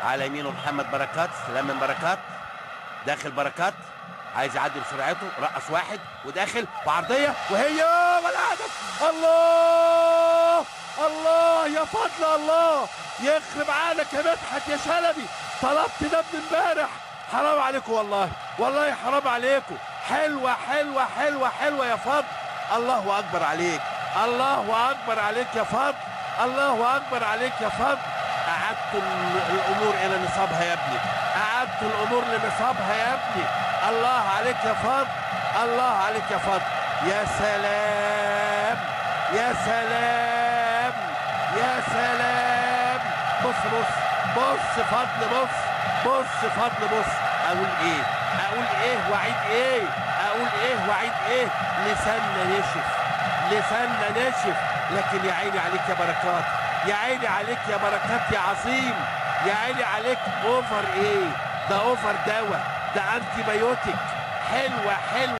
على يمينه محمد بركات، استلام من بركات، داخل بركات عايز يعدي بسرعته، رقص واحد وداخل بعرضيه وهي والهدف. الله الله يا فضل الله، يخرب عقلك يا مدحت يا شلبي، طلبت ده من امبارح. حرام عليكم والله، والله حرام عليكم. حلوه حلوه حلوه حلوه يا فضل. الله اكبر عليك، الله اكبر عليك يا فضل، الله اكبر عليك يا فضل. أعدت الأمور إلى نصابها يا ابني، أعدت الأمور لنصابها يا ابني. الله عليك يا فضل، الله عليك يا فضل. يا سلام يا سلام يا سلام. بص بص بص فضل، بص بص فضل، بص. أقول إيه؟ أقول إيه وأعيد إيه؟ أقول إيه وأعيد إيه؟ لساننا نشف، لساننا نشف. لكن يا عيني عليك يا بركات، يا عيني عليك يا بركات يا عظيم، يا عيني عليك. اوفر ايه ده؟ اوفر دواء، ده انتي بايوتيك. حلوه حلوه.